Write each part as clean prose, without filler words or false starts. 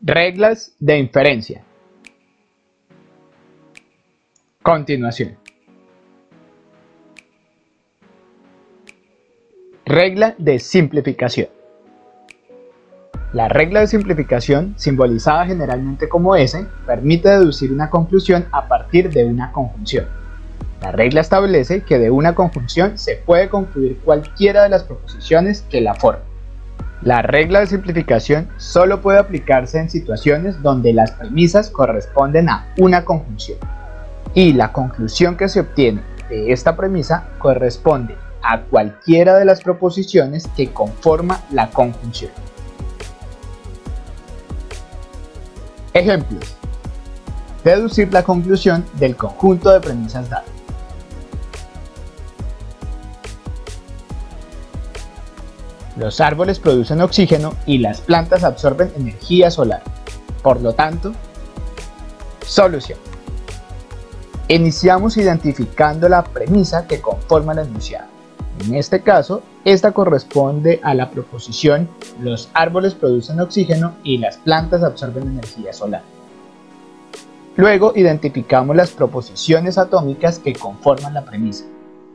Reglas de inferencia. Continuación. Regla de simplificación. La regla de simplificación, simbolizada generalmente como S, permite deducir una conclusión a partir de una conjunción. La regla establece que de una conjunción se puede concluir cualquiera de las proposiciones que la forman. La regla de simplificación solo puede aplicarse en situaciones donde las premisas corresponden a una conjunción y la conclusión que se obtiene de esta premisa corresponde a cualquiera de las proposiciones que conforman la conjunción. Ejemplos. Deducir la conclusión del conjunto de premisas dadas. Los árboles producen oxígeno y las plantas absorben energía solar. Por lo tanto, solución. Iniciamos identificando la premisa que conforma el enunciado. En este caso, esta corresponde a la proposición los árboles producen oxígeno y las plantas absorben energía solar. Luego identificamos las proposiciones atómicas que conforman la premisa.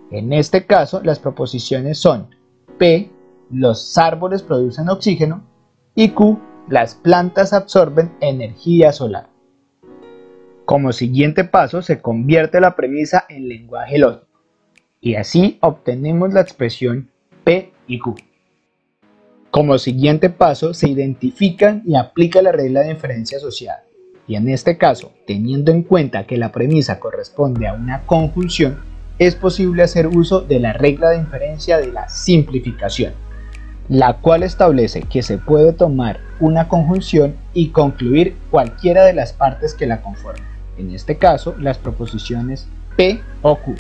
En este caso, las proposiciones son P, los árboles producen oxígeno, y Q, las plantas absorben energía solar. Como siguiente paso se convierte la premisa en lenguaje lógico, y así obtenemos la expresión P y Q. Como siguiente paso se identifica y aplica la regla de inferencia asociada, y en este caso, teniendo en cuenta que la premisa corresponde a una conjunción, es posible hacer uso de la regla de inferencia de la simplificación, la cual establece que se puede tomar una conjunción y concluir cualquiera de las partes que la conforman, en este caso las proposiciones P o Q.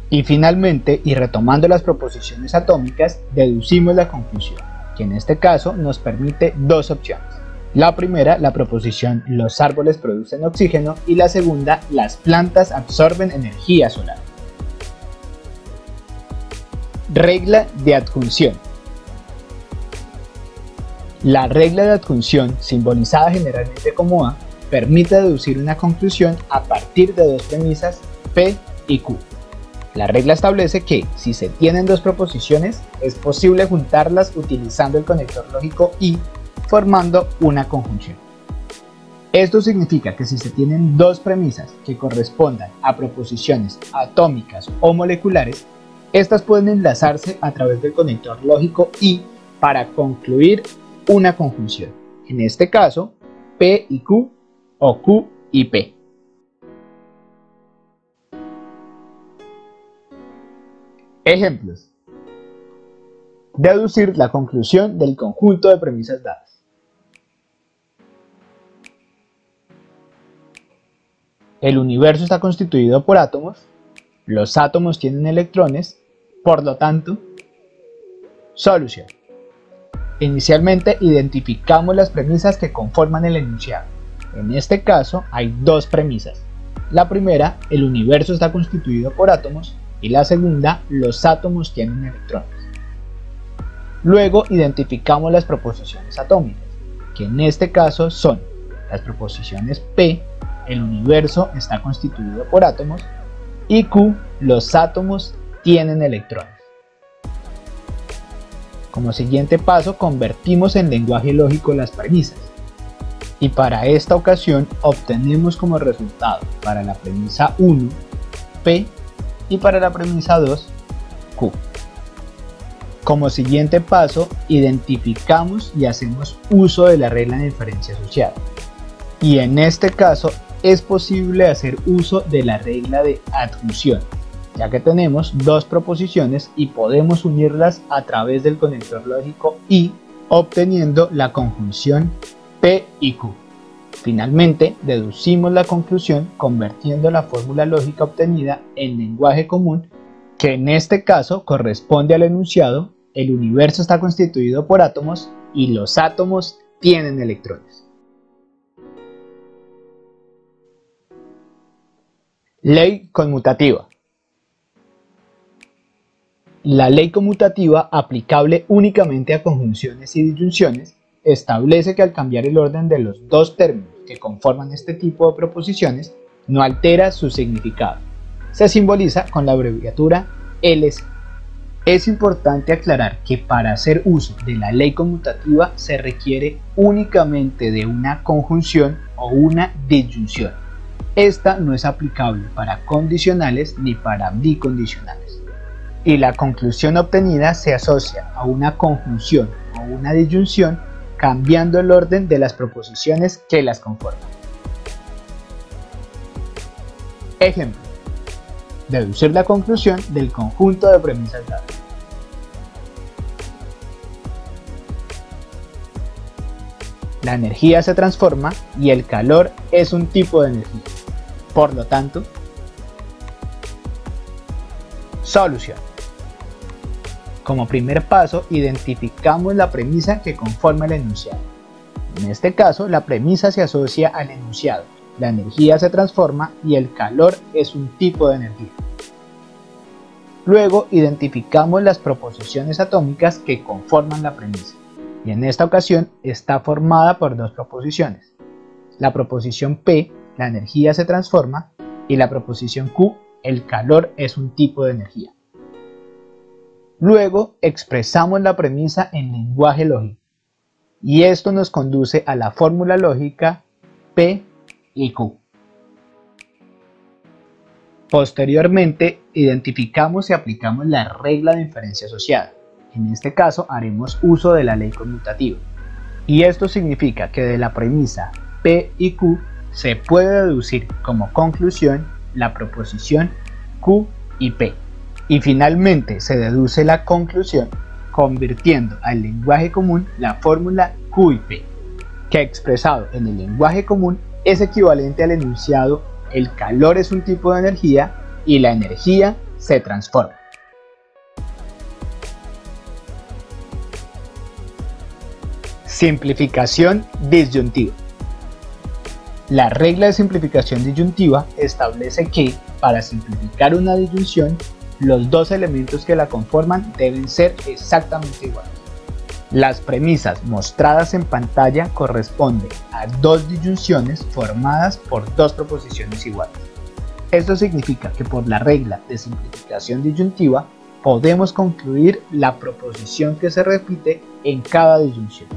Y finalmente, y retomando las proposiciones atómicas, deducimos la conclusión, que en este caso nos permite dos opciones. La primera, la proposición los árboles producen oxígeno, y la segunda, las plantas absorben energía solar. Regla de adjunción. La regla de adjunción, simbolizada generalmente como A, permite deducir una conclusión a partir de dos premisas P y Q. La regla establece que, si se tienen dos proposiciones, es posible juntarlas utilizando el conector lógico y formando una conjunción. Esto significa que si se tienen dos premisas que correspondan a proposiciones atómicas o moleculares, estas pueden enlazarse a través del conector lógico y para concluir una conjunción, en este caso P y Q o Q y P. Ejemplos. Deducir la conclusión del conjunto de premisas dadas. El universo está constituido por átomos, los átomos tienen electrones, por lo tanto, solución. Inicialmente identificamos las premisas que conforman el enunciado. En este caso hay dos premisas. La primera, el universo está constituido por átomos, y la segunda, los átomos tienen electrones. Luego identificamos las proposiciones atómicas, que en este caso son las proposiciones P, el universo está constituido por átomos, y Q, los átomos tienen electrones. Como siguiente paso convertimos en lenguaje lógico las premisas, y para esta ocasión obtenemos como resultado para la premisa 1 P y para la premisa 2 Q. Como siguiente paso identificamos y hacemos uso de la regla de inferencia asociada, y en este caso es posible hacer uso de la regla de adjunción, ya que tenemos dos proposiciones y podemos unirlas a través del conector lógico y obteniendo la conjunción P y Q. Finalmente, deducimos la conclusión convirtiendo la fórmula lógica obtenida en lenguaje común, que en este caso corresponde al enunciado: el universo está constituido por átomos y los átomos tienen electrones. Ley conmutativa. La ley conmutativa, aplicable únicamente a conjunciones y disyunciones, establece que al cambiar el orden de los dos términos que conforman este tipo de proposiciones, no altera su significado. Se simboliza con la abreviatura LC. Es importante aclarar que para hacer uso de la ley conmutativa se requiere únicamente de una conjunción o una disyunción. Esta no es aplicable para condicionales ni para bicondicionales. Y la conclusión obtenida se asocia a una conjunción o una disyunción cambiando el orden de las proposiciones que las conforman. Ejemplo: deducir la conclusión del conjunto de premisas dadas. La energía se transforma y el calor es un tipo de energía. Por lo tanto, solución. Como primer paso, identificamos la premisa que conforma el enunciado. En este caso, la premisa se asocia al enunciado. La energía se transforma y el calor es un tipo de energía. Luego, identificamos las proposiciones atómicas que conforman la premisa. Y en esta ocasión está formada por dos proposiciones. La proposición P, la energía se transforma, y la proposición Q, el calor es un tipo de energía. Luego expresamos la premisa en lenguaje lógico, y esto nos conduce a la fórmula lógica P y Q. Posteriormente, identificamos y aplicamos la regla de inferencia asociada. En este caso haremos uso de la ley conmutativa. Y esto significa que de la premisa P y Q se puede deducir como conclusión la proposición Q y P. Y finalmente se deduce la conclusión convirtiendo al lenguaje común la fórmula Q y P, que expresado en el lenguaje común es equivalente al enunciado: el calor es un tipo de energía y la energía se transforma. Simplificación disyuntiva. La regla de simplificación disyuntiva establece que, para simplificar una disyunción, los dos elementos que la conforman deben ser exactamente iguales. Las premisas mostradas en pantalla corresponden a dos disyunciones formadas por dos proposiciones iguales. Esto significa que por la regla de simplificación disyuntiva podemos concluir la proposición que se repite en cada disyunción.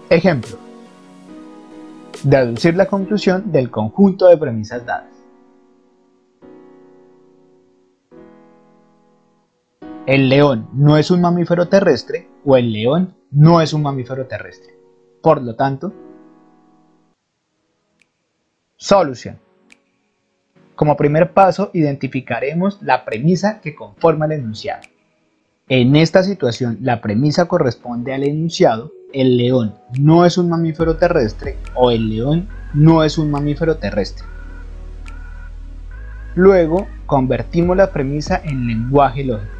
Ejemplo: deducir la conclusión del conjunto de premisas dadas. El león no es un mamífero terrestre o el león no es un mamífero terrestre. Por lo tanto, solución. Como primer paso, identificaremos la premisa que conforma el enunciado. En esta situación, la premisa corresponde al enunciado: el león no es un mamífero terrestre o el león no es un mamífero terrestre. Luego, convertimos la premisa en lenguaje lógico.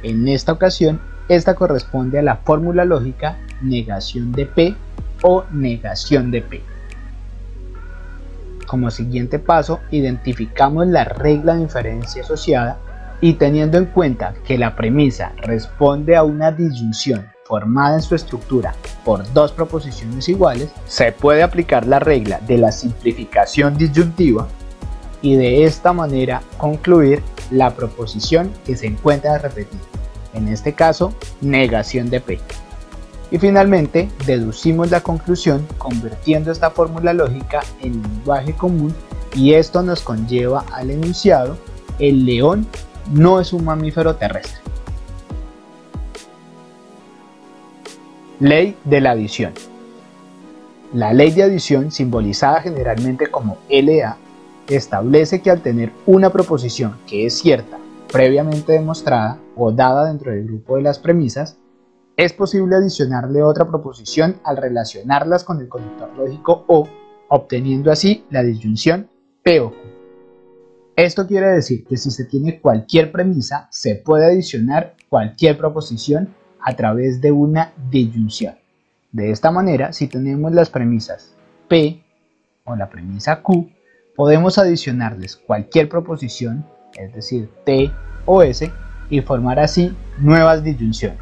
En esta ocasión, esta corresponde a la fórmula lógica negación de P o negación de P. Como siguiente paso, identificamos la regla de inferencia asociada y, teniendo en cuenta que la premisa responde a una disyunción formada en su estructura por dos proposiciones iguales, se puede aplicar la regla de la simplificación disyuntiva y de esta manera concluir la proposición que se encuentra repetida, en este caso negación de P. Y finalmente deducimos la conclusión convirtiendo esta fórmula lógica en lenguaje común, y esto nos conlleva al enunciado: el león no es un mamífero terrestre. Ley de la adición. La ley de adición, simbolizada generalmente como LA, establece que al tener una proposición que es cierta, previamente demostrada o dada dentro del grupo de las premisas, es posible adicionarle otra proposición al relacionarlas con el conector lógico O, obteniendo así la disyunción P o Q. Esto quiere decir que si se tiene cualquier premisa, se puede adicionar cualquier proposición a través de una disyunción. De esta manera, si tenemos las premisas P o la premisa Q, podemos adicionarles cualquier proposición, es decir, T o S, y formar así nuevas disyunciones.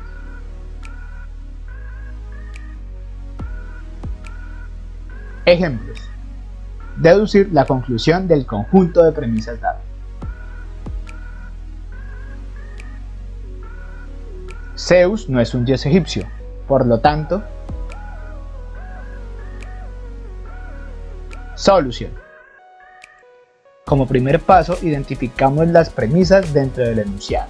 Ejemplos. Deducir la conclusión del conjunto de premisas dadas. Zeus no es un dios egipcio, por lo tanto, solución. Como primer paso, identificamos las premisas dentro del enunciado.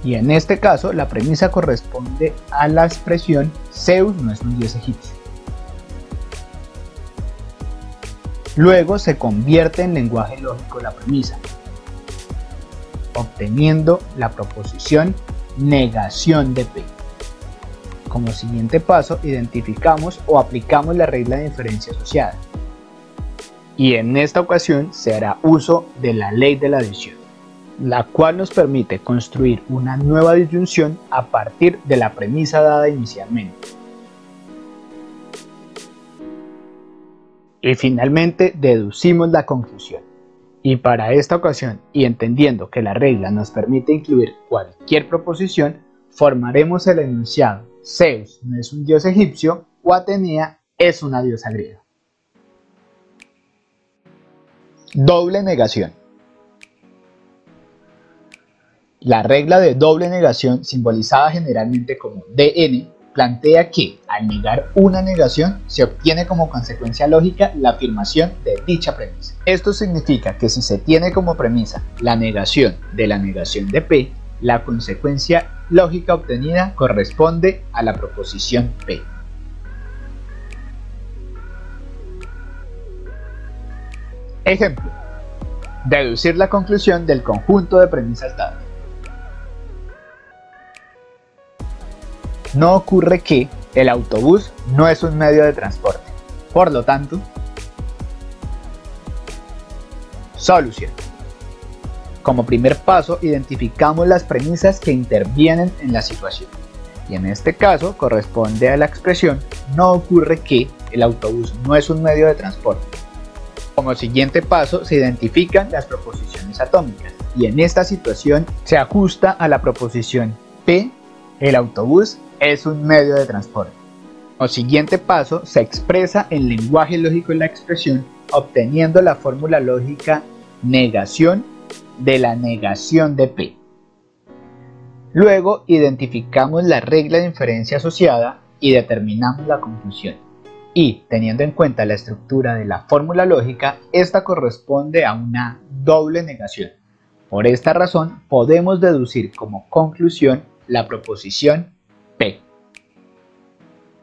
Y en este caso, la premisa corresponde a la expresión Zeus no es un dios egipcio. Luego se convierte en lenguaje lógico la premisa, obteniendo la proposición negación de P. Como siguiente paso, identificamos o aplicamos la regla de inferencia asociada. Y en esta ocasión se hará uso de la ley de la adición, la cual nos permite construir una nueva disyunción a partir de la premisa dada inicialmente. Y finalmente deducimos la conclusión. Y para esta ocasión, y entendiendo que la regla nos permite incluir cualquier proposición, formaremos el enunciado Zeus no es un dios egipcio o Atenea es una diosa griega. Doble negación. La regla de doble negación, simbolizada generalmente como DN, plantea que, al negar una negación, se obtiene como consecuencia lógica la afirmación de dicha premisa. Esto significa que si se tiene como premisa la negación de P, la consecuencia lógica obtenida corresponde a la proposición P. Ejemplo. Deducir la conclusión del conjunto de premisas dadas. No ocurre que el autobús no es un medio de transporte. Por lo tanto, solución. Como primer paso, identificamos las premisas que intervienen en la situación. Y en este caso corresponde a la expresión no ocurre que el autobús no es un medio de transporte. Como siguiente paso se identifican las proposiciones atómicas. Y en esta situación se ajusta a la proposición P, el autobús es un medio de transporte. Como siguiente paso se expresa en lenguaje lógico la expresión obteniendo la fórmula lógica negación de la negación de P. Luego identificamos la regla de inferencia asociada y determinamos la conclusión. Y teniendo en cuenta la estructura de la fórmula lógica, esta corresponde a una doble negación. Por esta razón podemos deducir como conclusión la proposición P.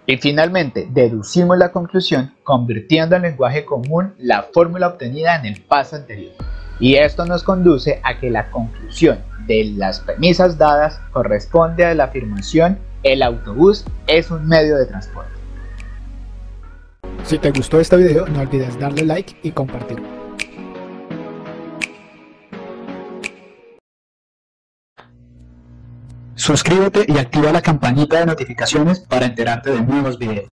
Y finalmente deducimos la conclusión convirtiendo en lenguaje común la fórmula obtenida en el paso anterior. Y esto nos conduce a que la conclusión de las premisas dadas corresponde a la afirmación el autobús es un medio de transporte. Si te gustó este video, no olvides darle like y compartirlo. Suscríbete y activa la campanita de notificaciones para enterarte de nuevos videos.